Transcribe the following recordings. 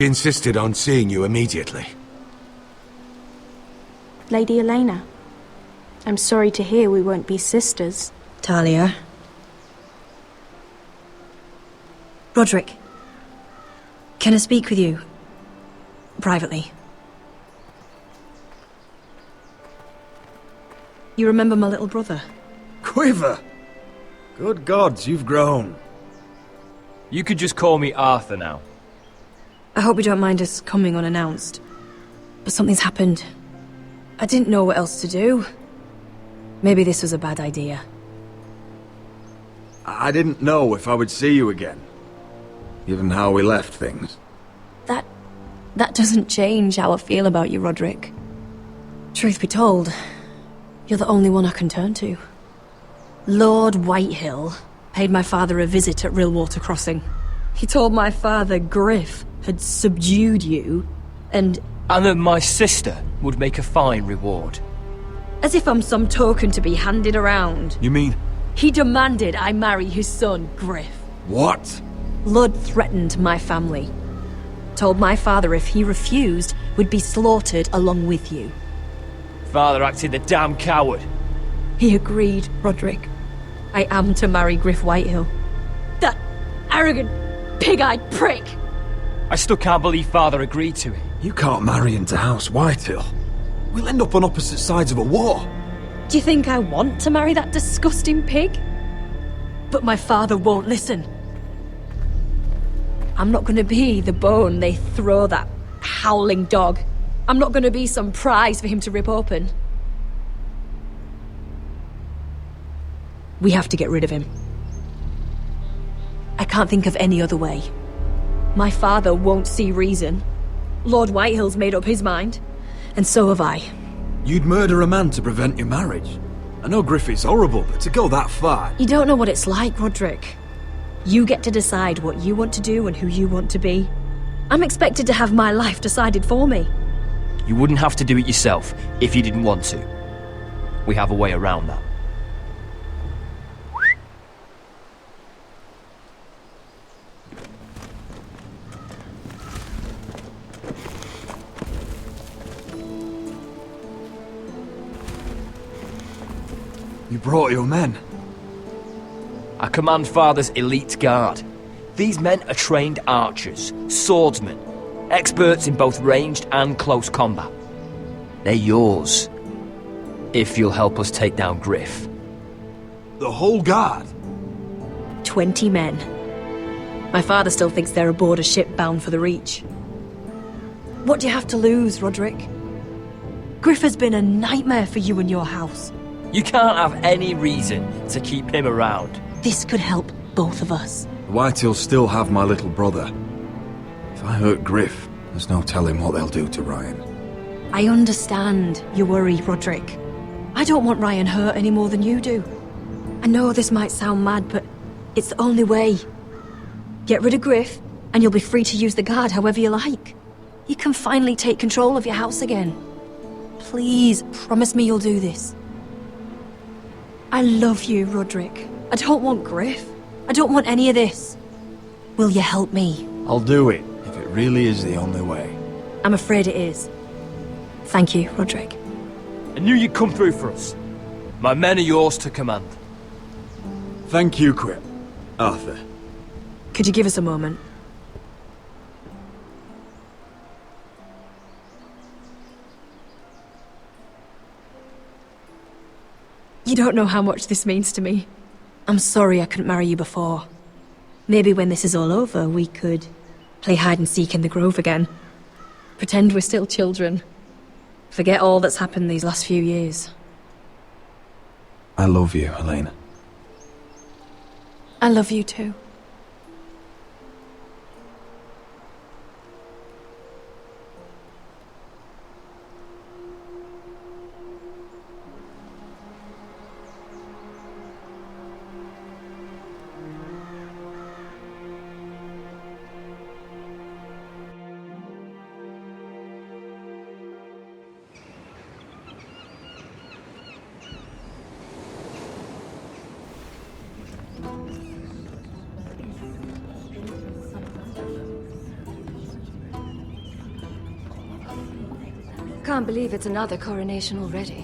He insisted on seeing you immediately. Lady Elena, I'm sorry to hear we won't be sisters. Talia. Roderick. Can I speak with you? Privately. You remember my little brother? Quiver! Good gods, you've grown. You could just call me Arthur now. I hope you don't mind us coming unannounced. But something's happened. I didn't know what else to do. Maybe this was a bad idea. I didn't know if I would see you again, given how we left things. That doesn't change how I feel about you, Roderick. Truth be told, you're the only one I can turn to. Lord Whitehill paid my father a visit at Rillwater Crossing. He told my father Griff had subdued you, and that my sister would make a fine reward. as if I'm some token to be handed around. You mean... He demanded I marry his son, Griff. what? Lud threatened my family. Told my father if he refused, we'd be slaughtered along with you. Father acted the damn coward. He agreed, Roderick. I am to marry Griff Whitehill. That arrogant, pig-eyed prick! I still can't believe Father agreed to it. You can't marry into House Whitehill. We'll end up on opposite sides of a war. Do you think I want to marry that disgusting pig? But my father won't listen. I'm not gonna be the bone they throw that howling dog. I'm not gonna be some prize for him to rip open. We have to get rid of him. I can't think of any other way. My father won't see reason. Lord Whitehill's made up his mind, and so have I. You'd murder a man to prevent your marriage. I know Griffith's horrible, but to go that far... You don't know what it's like, Roderick. You get to decide what you want to do and who you want to be. I'm expected to have my life decided for me. You wouldn't have to do it yourself if you didn't want to. We have a way around that. You brought your men. I command Father's elite guard. These men are trained archers, swordsmen, experts in both ranged and close combat. They're yours, if you'll help us take down Griff. The whole guard? 20 men. My father still thinks they're aboard a ship bound for the Reach. What do you have to lose, Roderick? Griff has been a nightmare for you and your house. You can't have any reason to keep him around. This could help both of us. The Whitehills still have my little brother. If I hurt Griff, there's no telling what they'll do to Ryan. I understand your worry, Roderick. I don't want Ryan hurt any more than you do. I know this might sound mad, but it's the only way. Get rid of Griff, and you'll be free to use the guard however you like. You can finally take control of your house again. Please, promise me you'll do this. I love you, Roderick. I don't want Griff. I don't want any of this. Will you help me? I'll do it, if it really is the only way. I'm afraid it is. Thank you, Roderick. I knew you'd come through for us. My men are yours to command. Thank you, Quip. Arthur. Could you give us a moment? You don't know how much this means to me. I'm sorry I couldn't marry you before. Maybe when this is all over, we could play hide and seek in the grove again. Pretend we're still children. Forget all that's happened these last few years. I love you, Elena. I love you too. can't believe it's another coronation already.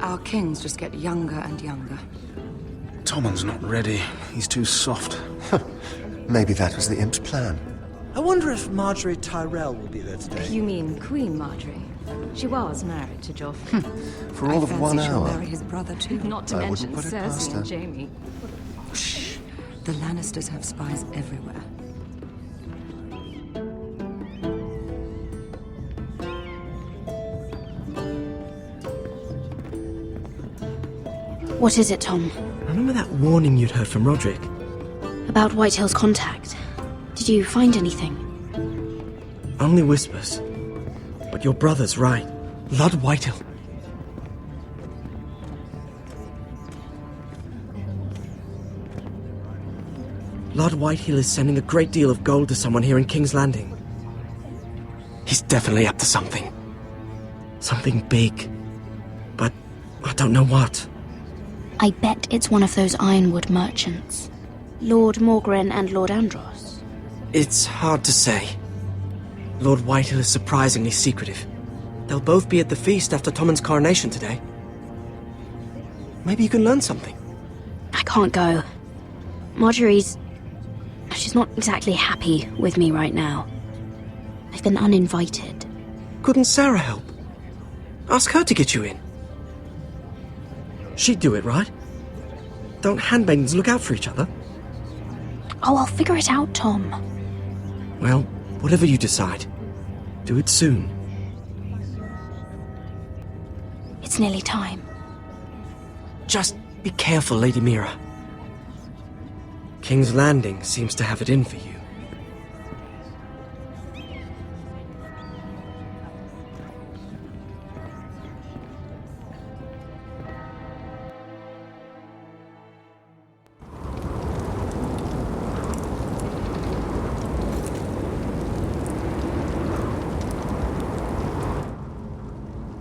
Our kings just get younger and younger. Tommen's not ready. He's too soft. Maybe that was the imp's plan. I wonder if Marjorie Tyrell will be there today. You mean Queen Marjorie? She was married to Joffrey. For all of 1 She'll hour. marry his brother too. Not to I mention wouldn't put it past Cersei her. and Jaime. Shh. The Lannisters have spies everywhere. What is it, Tom? Remember that warning you'd heard from Roderick? About Whitehill's contact. Did you find anything? Only whispers. But your brother's right. Lord Whitehill. Lord Whitehill is sending a great deal of gold to someone here in King's Landing. He's definitely up to something. Something big. But I don't know what. I bet it's one of those ironwood merchants. Lord Morgren and Lord Andros. It's hard to say. Lord Whitehill is surprisingly secretive. They'll both be at the feast after Tommen's coronation today. Maybe you can learn something. I can't go. She's not exactly happy with me right now. I've been uninvited. Couldn't Sarah help? Ask her to get you in. She'd do it, right? Don't handmaidens look out for each other? Oh, I'll figure it out, Tom. Well, whatever you decide, do it soon. It's nearly time. Just be careful, Lady Mira. King's Landing seems to have it in for you.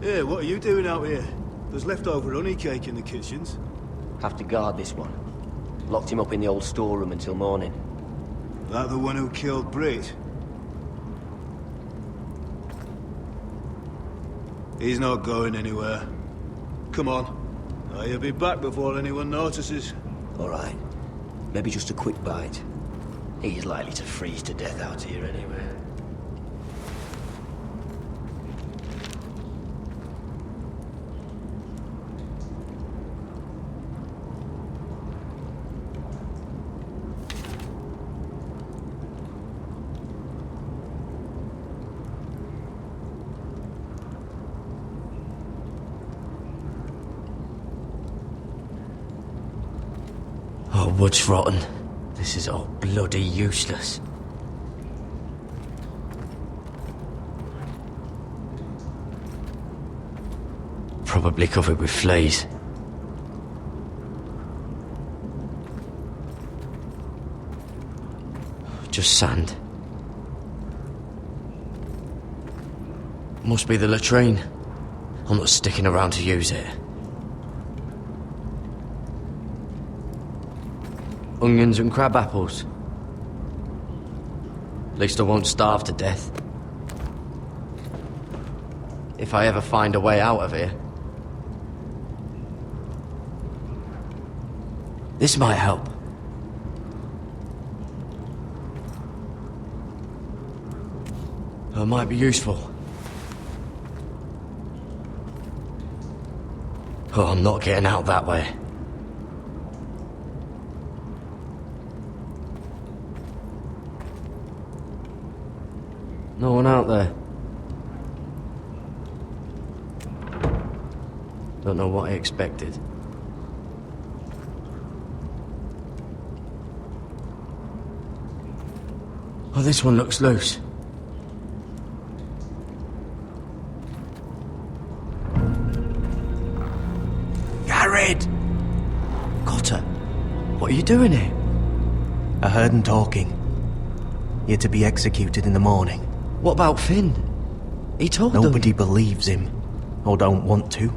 Yeah, what are you doing out here? There's leftover honey cake in the kitchens. Have to guard this one. Locked him up in the old storeroom until morning. That the one who killed Brit? He's not going anywhere. Come on. He'll be back before anyone notices. All right. Maybe just a quick bite. He's likely to freeze to death out here anyway. Oh, wood's rotten. This is all bloody useless. Probably covered with fleas. Just sand. Must be the latrine. I'm not sticking around to use it. Onions and crab apples. At least I won't starve to death. If I ever find a way out of here. This might help. It might be useful. Oh, I'm not getting out that way. No one out there. Don't know what I expected. Oh, this one looks loose. Garrett! Cotter, what are you doing here? I heard him talking. You're to be executed in the morning. What about Finn? He told them. Nobody believes him, or don't want to.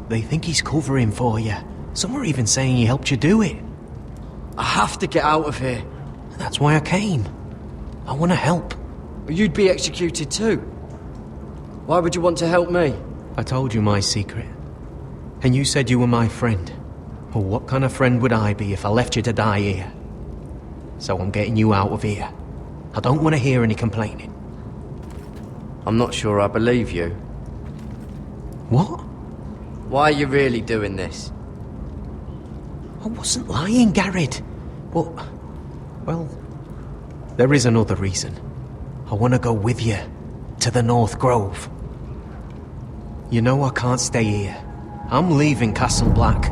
They think he's covering for you. Some are even saying he helped you do it. I have to get out of here. That's why I came. I want to help. You'd be executed too. Why would you want to help me? I told you my secret. And you said you were my friend. Well, what kind of friend would I be if I left you to die here? So I'm getting you out of here. I don't want to hear any complaining. I'm not sure I believe you. What? Why are you really doing this? I wasn't lying, Garrett. But, well, there is another reason. I want to go with you to the North Grove. You know I can't stay here. I'm leaving Castle Black,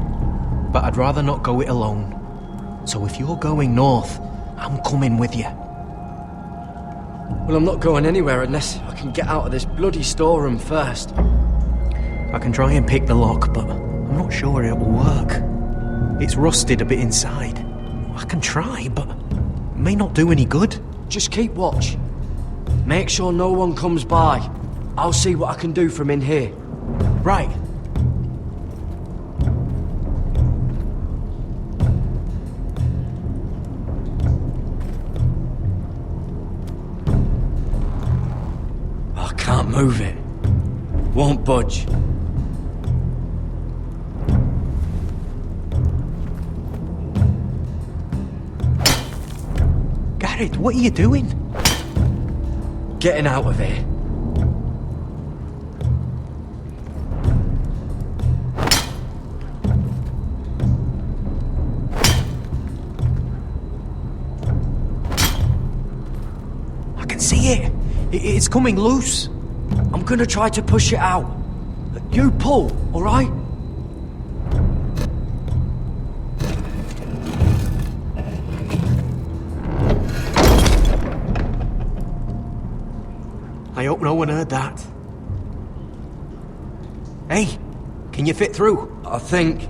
but I'd rather not go it alone. So if you're going north, I'm coming with you. Well, I'm not going anywhere unless I can get out of this bloody storeroom first. I can try and pick the lock, but I'm not sure it'll work. It's rusted a bit inside. I can try, but it may not do any good. Just keep watch. Make sure no one comes by. I'll see what I can do from in here. Right. I can't move it. Won't budge. Garrett, what are you doing? Getting out of here. I can see it. It's coming loose. I'm gonna try to push it out. You pull, all right? I hope no one heard that. Hey, can you fit through? I think.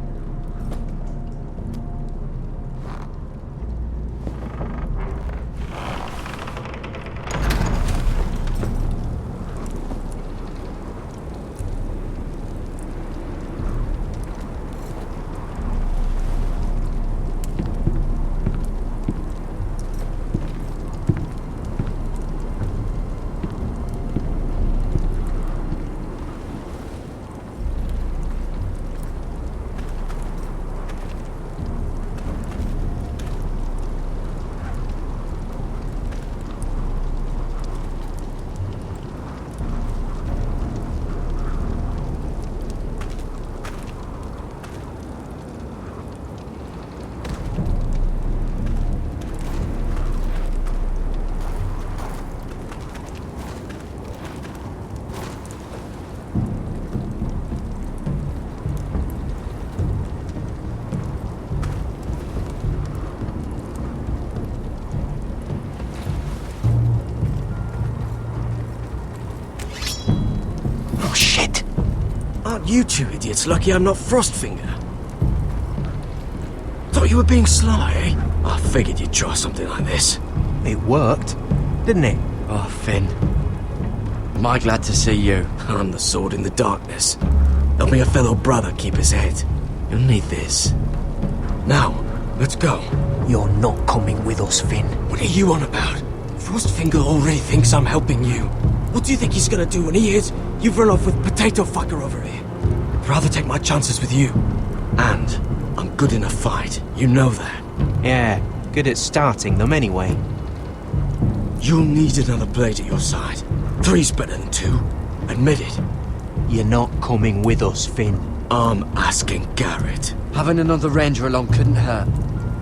You two idiots lucky I'm not Frostfinger. Thought you were being sly, eh? I figured you'd try something like this. It worked, didn't it? Oh, Finn. Am I glad to see you? I'm the sword in the darkness. Helping a fellow brother keep his head. You'll need this. Now, let's go. You're not coming with us, Finn. What are you on about? Frostfinger already thinks I'm helping you. What do you think he's gonna do when he hears you've run off with Potato Fucker over here? I'd rather take my chances with you. And I'm good in a fight. You know that. Yeah, good at starting them anyway. You'll need another blade at your side. 3's better than 2. Admit it. You're not coming with us, Finn. I'm asking Garrett. Having another ranger along couldn't hurt.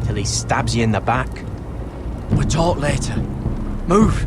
Till he stabs you in the back. We'll talk later. Move!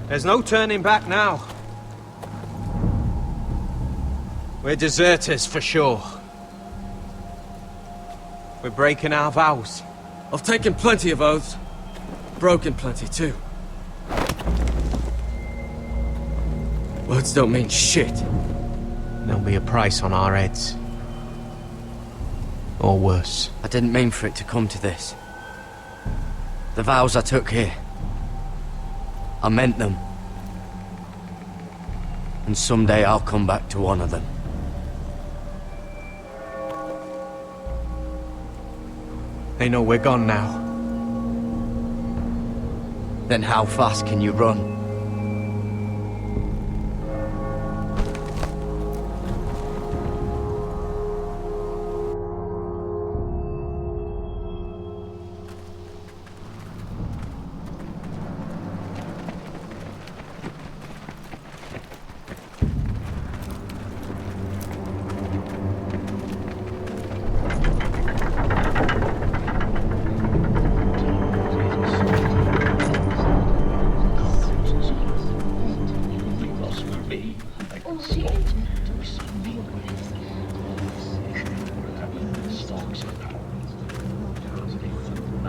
There's no turning back now. We're deserters for sure. We're breaking our vows. I've taken plenty of oaths. Broken plenty too. Words don't mean shit. There'll be a price on our heads. Or worse. I didn't mean for it to come to this. The vows I took here, I meant them. And someday I'll come back to honor them. They know we're gone now. Then how fast can you run?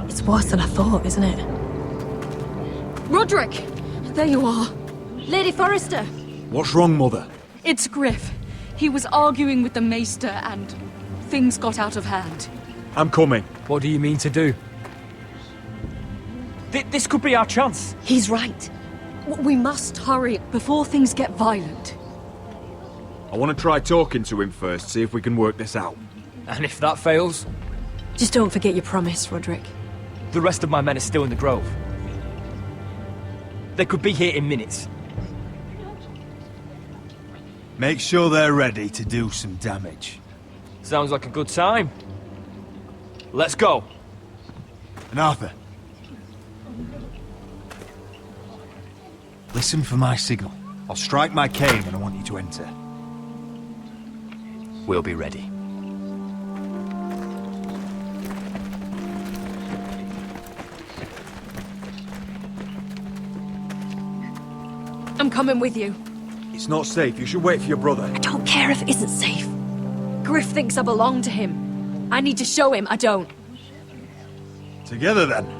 It's worse than I thought, isn't it? Roderick! There you are. Lady Forrester! What's wrong, Mother? It's Griff. He was arguing with the Maester and things got out of hand. I'm coming. What do you mean to do? This could be our chance. He's right. We must hurry before things get violent. I want to try talking to him first, see if we can work this out. And if that fails? Just don't forget your promise, Roderick. The rest of my men are still in the grove. They could be here in minutes. Make sure they're ready to do some damage. Sounds like a good time. Let's go. And Arthur, listen for my signal. I'll strike my cane and I want you to enter. We'll be ready. I'm coming with you. It's not safe. You should wait for your brother. I don't care if it isn't safe. Griff thinks I belong to him. I need to show him I don't. Together then.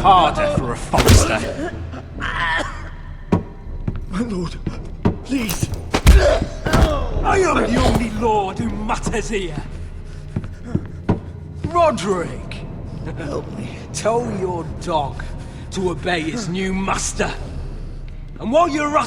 Harder for a Forrester. My lord, please. I am the only lord who matters here. Roderick, help me. Tell your dog to obey his new master. And while you're